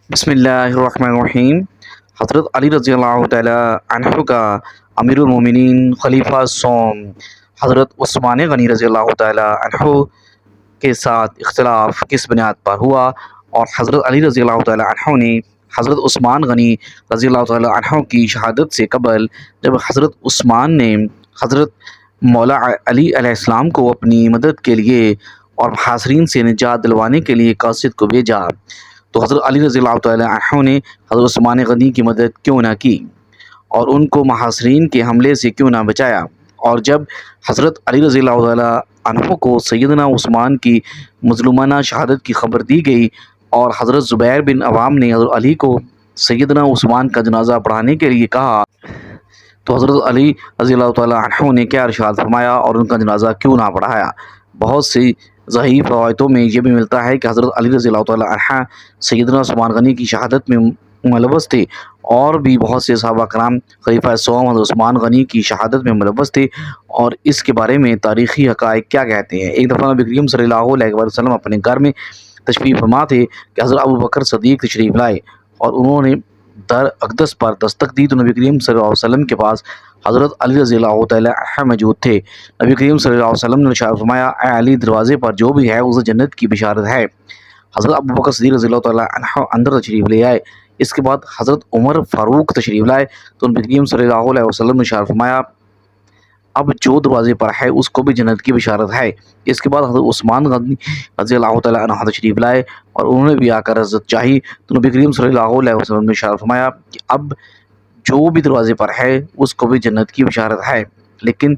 بسم اللہ الرحمن الرحیم۔ حضرت علی رضی اللہ تعالی عنہ کا امیر المومنین خلیفہ سوم حضرت عثمان غنی رضی اللہ تعالی عنہ کے ساتھ اختلاف کس بنیاد پر ہوا، اور حضرت علی رضی اللہ تعالی عنہ نے حضرت عثمان غنی رضی اللہ تعالی عنہ کی شہادت سے قبل جب حضرت عثمان نے حضرت مولا علی علیہ السلام کو اپنی مدد کے لیے اور محاصرین سے نجات دلوانے کے لیے قاصد کو بھیجا، تو حضرت علی رضی اللہ تعالی عنہ نے حضرت عثمان غنی کی مدد کیوں نہ کی اور ان کو محاصرین کے حملے سے کیوں نہ بچایا؟ اور جب حضرت علی رضی اللہ تعالی عنہ کو سیدنا عثمان کی مظلومانہ شہادت کی خبر دی گئی اور حضرت زبیر بن عوام نے حضرت علی کو سیدنا عثمان کا جنازہ پڑھانے کے لیے کہا، تو حضرت علی رضی اللہ تعالی عنہ نے کیا ارشاد فرمایا اور ان کا جنازہ کیوں نہ پڑھایا؟ بہت سی ضعیف روایتوں میں یہ بھی ملتا ہے کہ حضرت علی رضی اللہ تعالی عنہ سیدنا عثمان غنی کی شہادت میں ملوث تھے، اور بھی بہت سے صحابہ کرام خلیفہ سوم حضرت عثمان غنی کی شہادت میں ملوث تھے، اور اس کے بارے میں تاریخی حقائق کیا کہتے ہیں۔ ایک دفعہ نبی کریم صلی اللہ علیہ وسلم اپنے گھر میں تشریف فرما تھے کہ حضرت ابو بکر صدیق تشریف لائے، اور انہوں نے در اقدس پر دستک دی تو نبی کریم صلی اللہ علیہ وسلم کے پاس حضرت علی رضی اللہ تعالی عنہ موجود تھے۔ نبی کریم صلی اللہ علیہ وسلم نے ارشاد فرمایا، اے علی، دروازے پر جو بھی ہے اسے جنت کی بشارت ہے۔ حضرت ابو بکر صدیق رضی اللہ تعالی عنہ اندر تشریف لے آئے۔ اس کے بعد حضرت عمر فاروق تشریف لائے تو نبی کریم صلی اللہ علیہ وسلم نے ارشاد فرمایا، اب جو دروازے پر ہے اس کو بھی جنت کی بشارت ہے۔ اس کے بعد حضرت عثمان غنی رضی اللہ تعالی عنہ تشریف لائے اور انہوں نے بھی آ کر عزت چاہی تو نبی کریم صلی اللہ علیہ وسلم نے ارشاد فرمایا کہ اب جو بھی دروازے پر ہے اس کو بھی جنت کی بشارت ہے، لیکن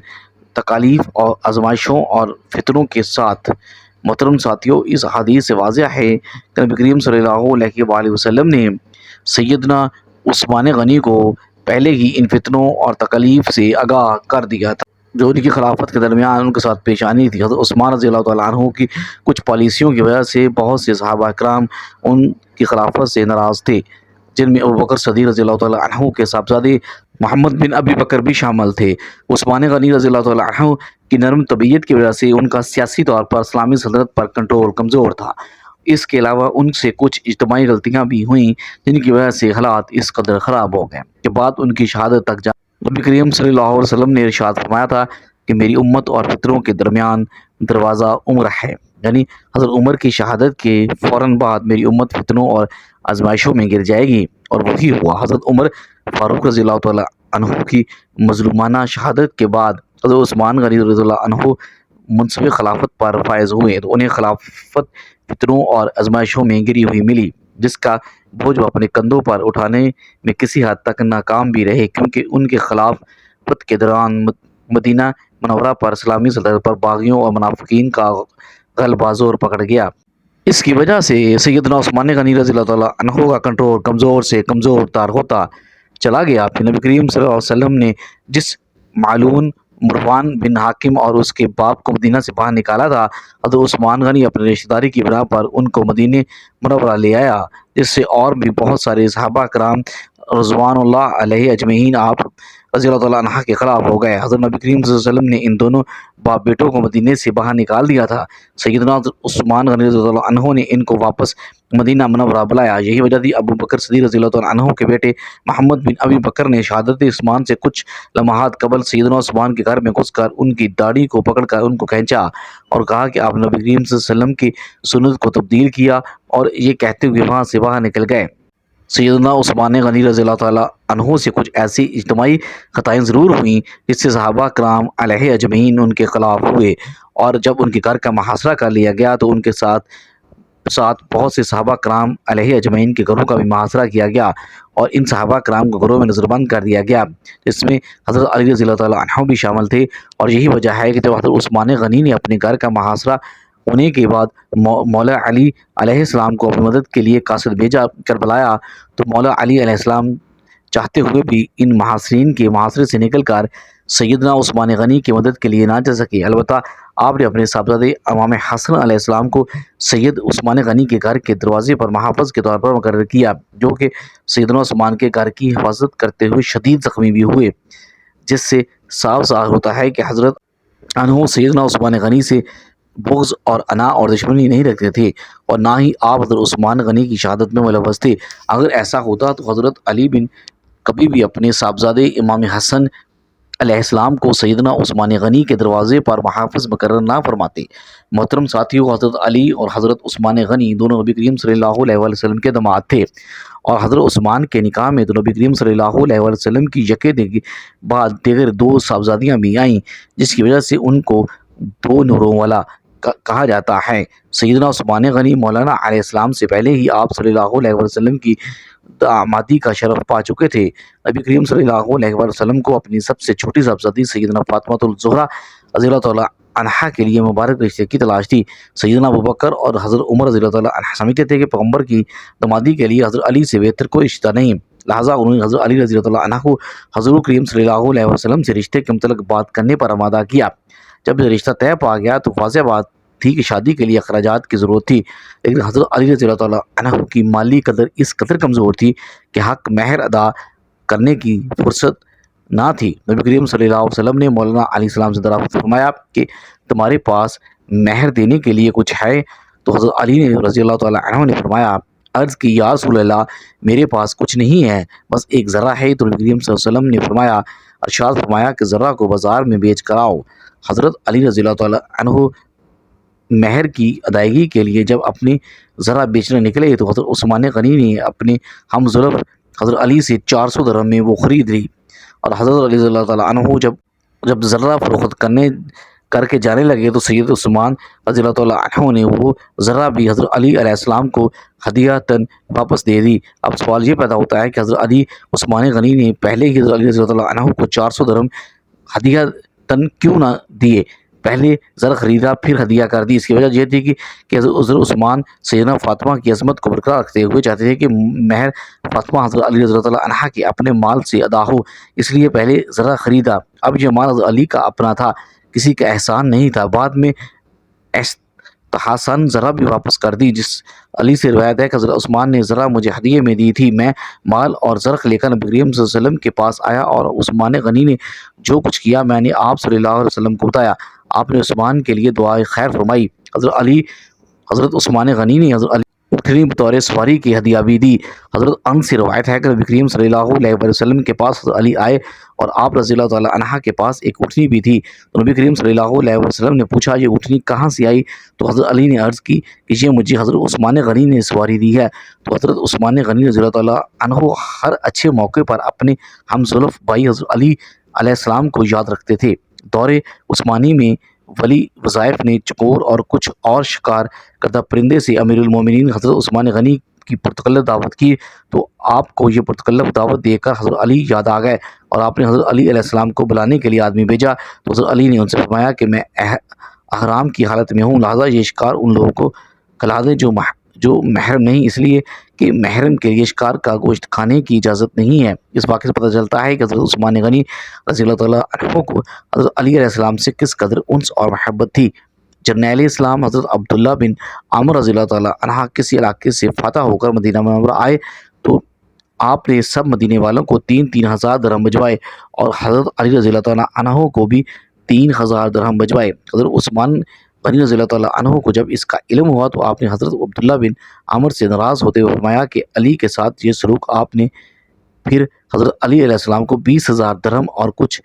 تکالیف اور آزمائشوں اور فتنوں کے ساتھ۔ محترم ساتھیوں، اس حدیث سے واضح ہے کہ نبی کریم صلی اللہ علیہ وآلہ وسلم نے سیدنا عثمان غنی کو پہلے ہی ان فتنوں اور تکالیف سے آگاہ کر دیا تھا جو ان کی خلافت کے درمیان ان کے ساتھ پیش آنی تھی۔ حضرت عثمان رضی اللہ تعالیٰ عنہ کی کچھ پالیسیوں کی وجہ سے بہت سے صحابہ کرام ان کی خلافت سے ناراض تھے، جن میں ابو بکر صدیق رضی اللہ تعالیٰ عنہ کے صاحبزادے محمد بن ابی بکر بھی شامل تھے۔ عثمان غنی رضی اللہ تعالیٰ عنہ کی نرم طبیعت کی وجہ سے ان کا سیاسی طور پر اسلامی سلطنت پر کنٹرول کمزور تھا۔ اس کے علاوہ ان سے کچھ اجتماعی غلطیاں بھی ہوئیں جن کی وجہ سے حالات اس قدر خراب ہو گئے کہ بعد ان کی شہادت تک جا نبی کریم صلی اللہ علیہ وسلم نے ارشاد فرمایا تھا کہ میری امت اور فطروں کے درمیان دروازہ عمر ہے، یعنی حضرت عمر کی شہادت کے فوراً بعد میری امت فتنوں اور آزمائشوں میں گر جائے گی، اور وہی ہوا۔ حضرت عمر فاروق رضی اللہ تعالیٰ عنہ کی مظلومانہ شہادت کے بعد حضرت عثمان غنی رضی اللہ عنہ منصب خلافت پر فائز ہوئے تو انہیں خلافت فتنوں اور آزمائشوں میں گری ہوئی ملی، جس کا بوجھ وہ اپنے کندھوں پر اٹھانے میں کسی حد تک ناکام بھی رہے، کیونکہ ان کے خلافت کے دوران مدینہ منورہ پر اسلامی سلطنت پر باغیوں اور منافقین کا غلبہ زور پکڑ گیا۔ اس کی وجہ سے سیدنا عثمان غنی رضی اللہ تعالیٰ عنہ کا کنٹرول کمزور سے کمزور تر ہوتا چلا گیا۔ پھر نبی کریم صلی اللہ علیہ وسلم نے جس معلوم مروان بن حاکم اور اس کے باپ کو مدینہ سے باہر نکالا تھا، حضرت عثمان غنی اپنی رشتہ داری کی بنا پر ان کو مدینہ منورہ لے آیا، جس سے اور بھی بہت سارے صحابہ کرام رضوان اللہ علیہ اجمعین آپ رضی اللہ تعالیٰ عنہ کے خلاف ہو گئے۔ حضرت نبی کریم صلی اللہ علیہ وسلم نے ان دونوں باپ بیٹوں کو مدینے سے باہر نکال دیا تھا۔ سیدنا عثمان غنی رضی اللہ عنہ نے ان کو واپس مدینہ منورہ بلایا۔ یہی وجہ تھی ابو بکر صدیق رضی اللہ تعالیٰ عنہ کے بیٹے محمد بن ابی بکر نے شہادت عثمان سے کچھ لمحات قبل سیدنا عثمان کے گھر میں گھس کر ان کی داڑھی کو پکڑ کر ان کو کھینچا اور کہا کہ آپ نبی کریم صلی اللہ علیہ وسلم کی سنت کو تبدیل کیا، اور یہ کہتے ہوئے وہاں سے باہر نکل گئے۔ سیدنا عثمان غنی رضی اللہ تعالیٰ عنہ سے کچھ ایسی اجتماعی خطائیں ضرور ہوئیں جس سے صحابہ کرام علیہ اجمعین ان کے خلاف ہوئے، اور جب ان کے گھر کا محاصرہ کر لیا گیا تو ان کے ساتھ بہت سے صحابہ کرام علیہ اجمعین کے گھروں کا بھی محاصرہ کیا گیا، اور ان صحابہ کرام کو گھروں میں نظر بند کر دیا گیا، جس میں حضرت علی رضی اللہ تعالیٰ عنہ بھی شامل تھے۔ اور یہی وجہ ہے کہ جب حضرت عثمان غنی نے اپنے گھر کا محاصرہ ہونے کے بعد مولا علی علیہ السلام کو اپنی مدد کے لیے قاصد بھیجا کر بلایا، تو مولا علی علیہ السلام چاہتے ہوئے بھی ان محاصرین کے محاصرے سے نکل کر سیدنا عثمان غنی کی مدد کے لیے نہ جا سکے۔ البتہ آپ نے اپنے صاحبزادے امام حسن علیہ السلام کو سید عثمان غنی کے گھر کے دروازے پر محافظ کے طور پر مقرر کیا، جو کہ سیدنا عثمان کے گھر کی حفاظت کرتے ہوئے شدید زخمی بھی ہوئے، جس سے صاف ظاہر ہوتا ہے کہ حضرت عنہ سیدنا عثمان غنی سے بغض اور انا اور دشمنی نہیں رکھتے تھے، اور نہ ہی آپ حضرت عثمان غنی کی شہادت میں ملوث تھے۔ اگر ایسا ہوتا تو حضرت علی بن کبھی بھی اپنے صاحبزادے امام حسن علیہ السلام کو سیدنا عثمان غنی کے دروازے پر محافظ مقرر نہ فرماتے۔ محترم ساتھیوں، حضرت علی اور حضرت عثمان غنی دونوں نبی کریم صلی اللہ علیہ وآلہ وسلم کے داماد تھے، اور حضرت عثمان کے نکاح میں تو نبی کریم صلی اللہ علیہ وآلہ وسلم کی یکے بعد دیگر دو صاحبزادیاں بھی آئیں، جس کی وجہ سے ان کو دو نوروں والا کہا جاتا ہے۔ سیدنا عثمان غنی مولانا علیہ السلام سے پہلے ہی آپ صلی اللہ علیہ وسلم کی دامادی کا شرف پا چکے تھے۔ نبی کریم صلی اللہ علیہ وسلم کو اپنی سب سے چھوٹی صاحبزادی سیدنا فاطمہ الزہرا رضی اللہ تعالیٰ عنہا کے لیے مبارک رشتے کی تلاش تھی۔ سیدنا ابوبکر اور حضرت عمر رضی اللہ تعالیٰ عنہ سمجھتے تھے کہ پیغمبر کی دامادی کے لیے حضرت علی سے بہتر کوئی رشتہ نہیں، لہٰذا انہوں نے حضرت علی رضی اللہ تعالیٰ عنہ کو حضور کریم صلی اللہ علیہ وسلم سے رشتے کے متعلق بات کرنے پر آمادہ کیا۔ جب یہ رشتہ طے پا گیا تو واضح بات تھی کہ شادی کے لیے اخراجات کی ضرورت تھی، لیکن حضرت علی رضی اللہ تعالیٰ عنہ کی مالی قدر اس قدر کمزور تھی کہ حق مہر ادا کرنے کی فرصت نہ تھی۔ نبی کریم صلی اللہ علیہ وسلم نے مولانا علیہ السلام سے دریافت فرمایا کہ تمہارے پاس مہر دینے کے لیے کچھ ہے؟ تو حضرت علی نے رضی اللہ تعالیٰ عنہ نے فرمایا، عرض کی یا رسول اللہ، میرے پاس کچھ نہیں ہے، بس ایک ذرہ ہے۔ تو نبی کریم صلی اللہ علیہ وسلم نے فرمایا، ارشاد فرمایا کہ ذرہ کو بازار میں بیچ کر آؤ۔ حضرت علی رضی اللہ تعالیٰ عنہ مہر کی ادائیگی کے لیے جب اپنی ذرہ بیچنے نکلے تو حضرت عثمان غنی نے اپنے ہم زلف حضرت علی سے 400 درہم میں وہ خرید لی، اور حضرت علی رضی اللہ تعالیٰ عنہ جب ذرہ فروخت کر کے جانے لگے تو سید عثمان رضی اللہ تعالیٰ عنہ نے وہ ذرہ بھی حضرت علی علیہ السلام کو ہدیۃً واپس دے دی۔ اب سوال یہ پیدا ہوتا ہے کہ حضرت علی عثمان غنی نے پہلے ہی حضرت علی رضی اللہ تعالیٰ عنہ کو 400 درہم ہدیۃً کیوں نہ دیے؟ پہلے ذرا خریدا پھر ہدیہ کر دی۔ اس کی وجہ یہ تھی کہ حضرت عثمان سیدنا فاطمہ کی عظمت کو برقرار رکھتے ہوئے چاہتے تھے کہ مہر فاطمہ حضرت علی رضی اللہ تعالیٰ عنہ کے اپنے مال سے ادا ہو، اس لیے پہلے ذرا خریدا۔ اب یہ مال حضرت علی کا اپنا تھا، کسی کا احسان نہیں تھا۔ بعد میں استحسان ذرا بھی واپس کر دی۔ جس علی سے روایت ہے کہ حضرت عثمان نے ذرا مجھے ہدیے میں دی تھی۔ میں مال اور زرخ لے کر نبی کریم صلی اللہ علیہ وسلم کے پاس آیا، اور عثمان غنی نے جو کچھ کیا میں نے آپ صلی اللہ علیہ وسلم کو بتایا۔ آپ نے عثمان کے لیے دعائے خیر فرمائی۔ حضرت عثمان غنی نے حضرت علی اٹھنی بطور سواری کی ہدیہ بھی دی۔ حضرت انس سے روایت ہے کہ نبی کریم صلی اللہ علیہ وسلم کے پاس حضرت علی آئے، اور آپ رضی اللہ تعالیٰ عنہ کے پاس ایک اٹھنی بھی تھی۔ تو نبی کریم صلی اللہ علیہ وسلم نے پوچھا، یہ اٹھنی کہاں سے آئی؟ تو حضرت علی نے عرض کی کہ یہ مجھے حضرت عثمان غنی نے سواری دی ہے۔ تو حضرت عثمان غنی رضی اللہ تعالیٰ عنہ ہر اچھے موقع پر اپنے ہم زلف بھائی حضرت علی علیہ السلام کو یاد رکھتے تھے۔ دور عثمانی میں ولی وظائف نے چکور اور کچھ اور شکار کردہ پرندے سے امیر المومنین حضرت عثمان غنی کی پرتکلف دعوت کی، تو آپ کو یہ پرتکلف دعوت دے کر حضرت علی یاد آ گئے، اور آپ نے حضرت علی علیہ السلام کو بلانے کے لیے آدمی بھیجا۔ تو حضرت علی نے ان سے فرمایا کہ میں احرام کی حالت میں ہوں، لہٰذا یہ شکار ان لوگوں کو کھلا دیں جو محرم نہیں، اس لیے کہ محرم کے لیے شکار کا گوشت کھانے کی اجازت نہیں ہے۔ اس واقعے سے پتہ چلتا ہے کہ حضرت عثمان غنی رضی اللہ تعالیٰ عنہ کو حضرت علی علیہ السلام سے کس قدر انس اور محبت تھی۔ جرنیل اسلام حضرت عبداللہ بن عامر رضی اللہ تعالیٰ عنہ کسی علاقے سے فاتح ہو کر مدینہ منورہ آئے، تو آپ نے سب مدینے والوں کو 3,000 درہم بھجوائے، اور حضرت علی رضی اللہ تعالیٰ عنہ کو بھی 3,000 درہم بھجوائے۔ حضرت عثمان غنی رضی اللہ تعالیٰ عنہ کو جب اس کا علم ہوا تو آپ نے حضرت عبداللہ بن عامر سے ناراض ہوتے ہوئے فرمایا کہ علی کے ساتھ یہ سلوک آپ نے پھر حضرت علی علیہ السلام کو 20,000 درہم اور کچھ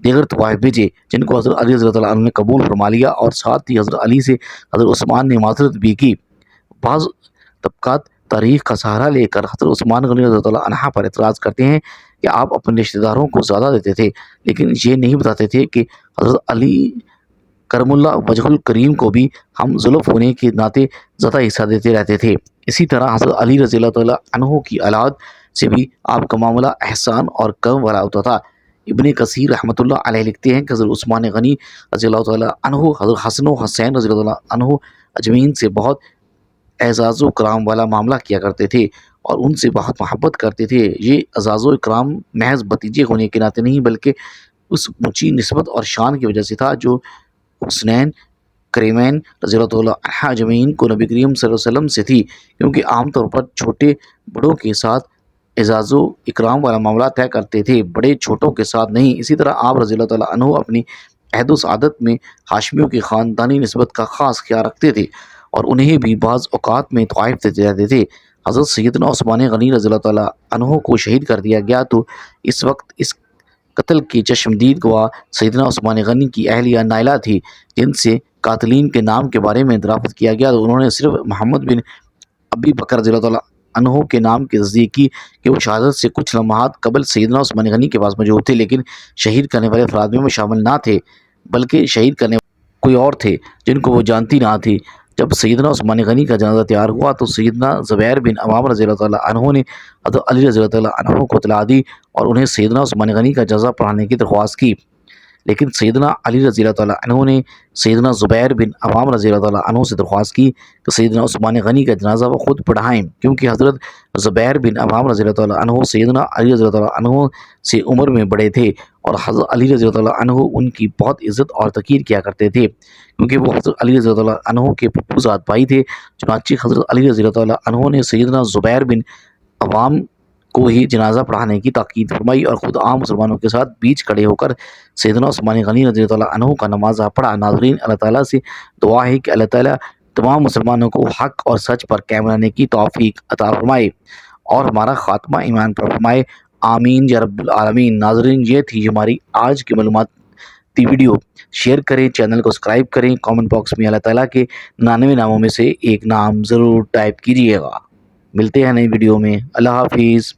دیگر تحائف بھیجے، جن کو حضرت علی رضی اللہ عنہ نے قبول فرما لیا، اور ساتھ ہی حضرت علی سے حضرت عثمان نے معذرت بھی کی۔ بعض طبقات تاریخ کا سہارا لے کر حضرت عثمان غنی رضی اللہ عنہ پر اعتراض کرتے ہیں کہ آپ اپنے رشتہ داروں کو زیادہ دیتے تھے، لیکن یہ نہیں بتاتے تھے کہ حضرت علی کرم اللہ وجہ الکریم کو بھی ہم زلف ہونے کے ناطے زیادہ حصہ دیتے رہتے تھے۔ اسی طرح حضرت علی رضی اللہ تعالیٰ عنہ کی اولاد سے بھی آپ کا معاملہ احسان اور کرم والا ہوتا تھا۔ ابن کثیر رحمۃ اللہ علیہ لکھتے ہیں کہ حضرت عثمان غنی رضی اللہ تعالیٰ عنہ حضرت حسن و حسین رضی اللہ عنہ اجمعین سے بہت اعزاز و کرام والا معاملہ کیا کرتے تھے، اور ان سے بہت محبت کرتے تھے۔ یہ اعزاز و اکرام محض بھتیجے ہونے کے ناطے نہیں، بلکہ اس اونچی نسبت اور شان کی وجہ سے تھا جو حسنین کریمین رضی اللہ تعالیٰ عنہ اجمعین کو نبی کریم صلی اللہ علیہ وسلم سے تھی، کیونکہ عام طور پر چھوٹے بڑوں کے ساتھ اعزاز و اکرام والا معاملہ طے کرتے تھے، بڑے چھوٹوں کے ساتھ نہیں۔ اسی طرح آپ رضی اللہ تعالیٰ عنہ اپنی عہد و سعادت میں ہاشمیوں کی خاندانی نسبت کا خاص خیال رکھتے تھے اور انہیں بھی بعض اوقات میں طائف دیتے جاتے تھے۔ حضرت سیدنا عثمان غنی رضی اللہ تعالیٰ عنہ کو شہید کر دیا گیا تو اس وقت اس قتل کی چشمدید گواہ سیدنا عثمان غنی کی اہلیہ نائلہ تھی، جن سے قاتلین کے نام کے بارے میں دریافت کیا گیا تو انہوں نے صرف محمد بن ابی بکر رضی اللہ تعالیٰ عنہ کے نام کی تصدیق کی کہ وہ شہادت سے کچھ لمحات قبل سیدنا عثمان غنی کے پاس موجود تھے، لیکن شہید کرنے والے افراد میں شامل نہ تھے، بلکہ شہید کرنے کوئی اور تھے جن کو وہ جانتی نہ تھی۔ جب سیدنا عثمان غنی کا جنازہ تیار ہوا تو سیدنا زبیر بن عوام رضی اللہ تعالیٰ عنہ نے حضرت علی رضی اللہ تعالیٰ عنہ کو اطلاع دی اور انہیں سیدنا عثمان غنی کا جنازہ پڑھانے کی درخواست کی، لیکن سیدنا علی رضی اللہ تعالیٰ عنہ نے سیدنا زبیر بن عوام رضی اللہ تعالیٰ عنہ سے درخواست کی کہ سیدنا عثمان غنی کا جنازہ وہ خود پڑھائیں، کیونکہ حضرت زبیر بن عوام رضی اللہ تعالیٰ عنہ سیدنا علی رضی اللہ تعالیٰ عنہ سے عمر میں بڑے تھے اور حضرت علی رضی اللہ تعالیٰ عنہ ان کی بہت عزت اور تقریر کیا کرتے تھے، کیونکہ وہ حضرت علی رضی اللہ تعالیٰ عنہ کے پھپھو زاد بھائی تھے۔ چنانچہ حضرت علی رضی اللہ تعالیٰ عنہ نے سیدنا زبیر بن عوام کو ہی جنازہ پڑھانے کی تاکید فرمائی اور خود عام مسلمانوں کے ساتھ بیچ کھڑے ہو کر سیدنا عثمان غنی رضی اللہ عنہ کا نمازہ پڑھا۔ ناظرین، اللہ تعالیٰ سے دعا ہے کہ اللہ تعالیٰ تمام مسلمانوں کو حق اور سچ پر قائم رہنے کی توفیق عطا فرمائے اور ہمارا خاتمہ ایمان پر فرمائے، آمین یا رب العالمین۔ ناظرین، یہ تھی ہماری آج کی معلوماتی ویڈیو۔ شیئر کریں، چینل کو سبسکرائب کریں، کامنٹ باکس میں اللہ تعالیٰ کے 99 ناموں میں سے ایک نام ضرور ٹائپ کیجیے گا۔ ملتے ہیں نئی ویڈیو میں، اللہ حافظ۔